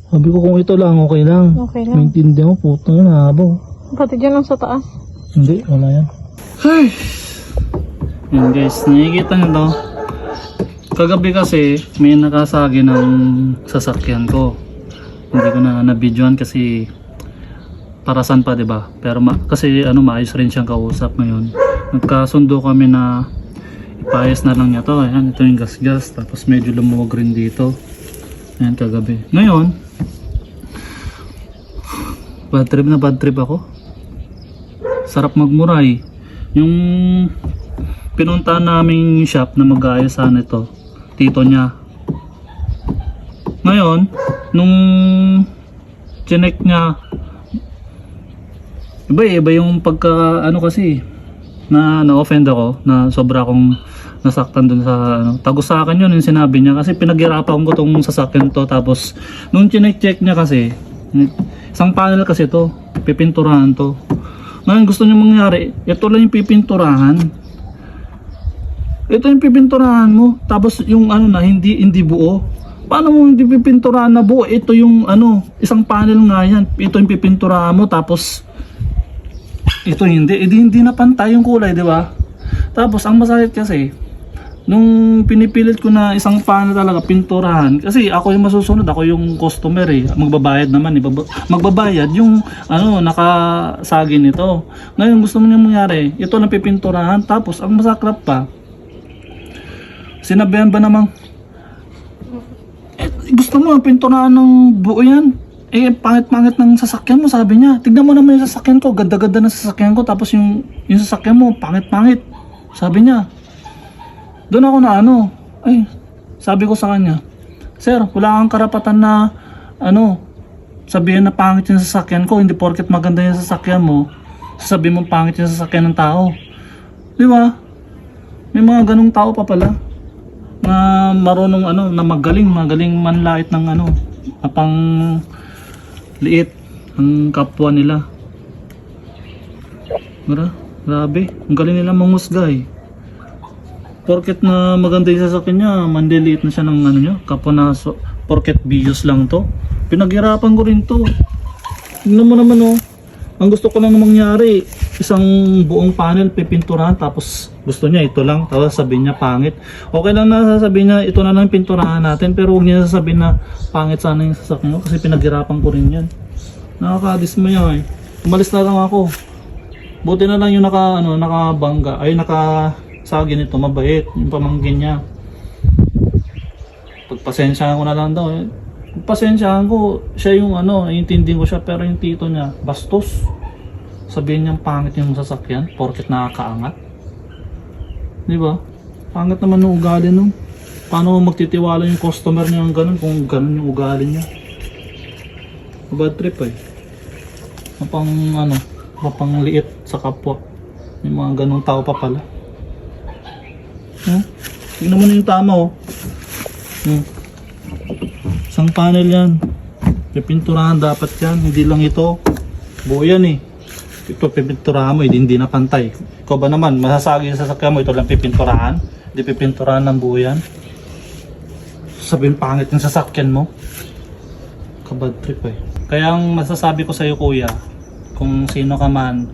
Sabi ko kung ito lang, okay lang. Okay lang. Maintindihan mo, puto na haba. Pati dyan lang sa taas. Hindi, wala yan. Ay! Yan guys, nakikita nyo to. Kagabi kasi may nakasagi ng sasakyan ko. Hindi ko na nabidyoan kasi parasan pa, 'di ba? Pero kasi maayos rin siyang kausap ngayon. Nagkasundo kami na ipayos na lang niya to. Ayan, ito yung gas-gas. Tapos medyo lumuwag rin dito. Ayan, kagabi. Ngayon, bad trip ako. Sarap magmuray. Yung pinunta naming shop na mag-aayos sana ito, tito niya. Ngayon, nung chinek niya, iba yung pagka kasi na na-offend ako, na sobra akong nasaktan dun sa tagos sa akin yun yung sinabi niya kasi pinaghirapan ko tong sasakyan to. Tapos nung chinek-check niya kasi isang panel kasi to, pipinturahan to. Ngayon gusto niya mangyari, ito lang yung pipinturahan. Ito yung pipinturahan mo, tapos yung hindi buo. Paano mo hindi pipinturahan na buo? Ito yung isang panel nga yan. Ito yung pipinturahan mo, tapos ito hindi na pantay yung kulay, di ba? Tapos ang masakit kasi nung pinipilit ko na isang panel talaga pinturahan, kasi ako yung masusunod, ako yung customer magbabayad naman magbabayad yung nakasagi nito. Ngayon gusto mo niya mangyari, ito lang pipinturahan, tapos ang masaklap pa, sinabihan ba namang gusto mo pinturahan ng buo yan, pangit-pangit ng sasakyan mo, sabi niya. Tignan mo naman yung sasakyan ko, ganda-ganda ng sasakyan ko, tapos yung sasakyan mo pangit-pangit, sabi niya. Doon ako na sabi ko sa kanya, sir, wala kang karapatan na sabihin na pangit yung sasakyan ko. Hindi porket maganda yung sasakyan mo, sasabihin mo pangit yung sasakyan ng tao. Di ba? May mga ganung tao pa pala na marunong na magaling manlait ng pang liit ang kapwa nila. Grabe, ang galing nila manghusga porket na maganda yung sasakyan niya, mandiliit na siya ng niya, kapwa na porket bios lang to. Pinaghirapan ko rin to. Tingnan mo naman ang gusto ko lang mangyari, isang buong panel pipinturahan, tapos gusto niya ito lang, tapos sabihin niya pangit. Okay lang na sasabihin niya ito na lang pinturahan natin, pero huwag niya sasabihin na pangit sana yung sasakyan ko kasi pinaghirapan ko rin yan. Nakakadismaya Umalis na lang ako. Buti na lang yung nakabangga, nakasagi nito, mabait yung pamangkin niya. Pagpasensyahan ko na lang daw pagpasensyahan ko, siya yung intindihin ko siya, pero yung tito niya bastos. Sabihin niyang pangit yung sasakyan porket nakakaangat, di ba? Pangit naman yung ugali nun. Paano magtitiwala yung customer niya ng ganun kung ganun yung ugali niya? Bad trip mapangliit sa kapwa. May mga ganung tao pa pala. Tingnan mo na yung tama isang panel yan, pipinturahan dapat yan, hindi lang ito buo yan ito pipinturahan mo, hindi na pantay. Ikaw ba naman, masasagi sa sasakyan mo, ito lang pipinturahan, hindi pipinturahan ng buo yan. Sabihin pangit ng sasakyan mo, kabad trip Kaya ang masasabi ko sa iyo, kuya, kung sino ka man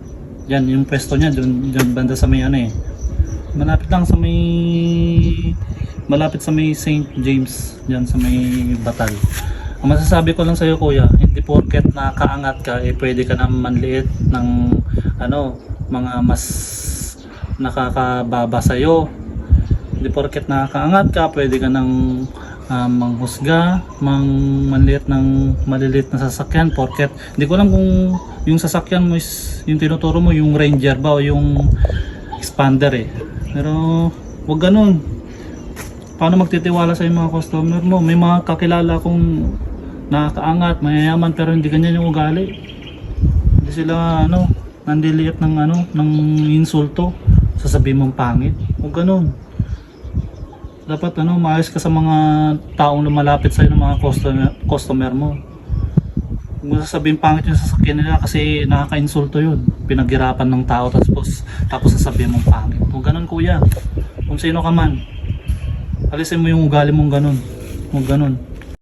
yan, yung pwesto niya dyan banda sa may malapit lang sa malapit sa may St. James, dyan sa may Batal. Ang masasabi ko lang sa iyo, kuya, hindi porket nakaangat ka pwede ka na manliit ng mga mas nakakababa sa iyo. Hindi porket nakakaangat ka pwede ka nang manghusga, manliit ng maliliit na sasakyan porket hindi ko alam kung yung sasakyan mo is yung tinuturo mo yung Ranger ba o yung Expander pero wag ganun. Paano magtitiwala sa mga customer mo? May mga kakilala kong nakakaangat, mayayaman, pero hindi ganyan yung ugali. Hindi sila nandiliit ng insulto, sasabihin mong pangit. Wag ganun. Dapat maayos ka sa mga taong lumalapit sa ng mga customer mo. Huwag mo sasabihin pangit yung sasakyan nila kasi nakaka-insulto yun. Pinaghirapan ng tao tapos sasabihin mong pangit. Huwag ganun, kuya. Kung sino ka man, alisin mo yung ugali mong ganun. Huwag ganun.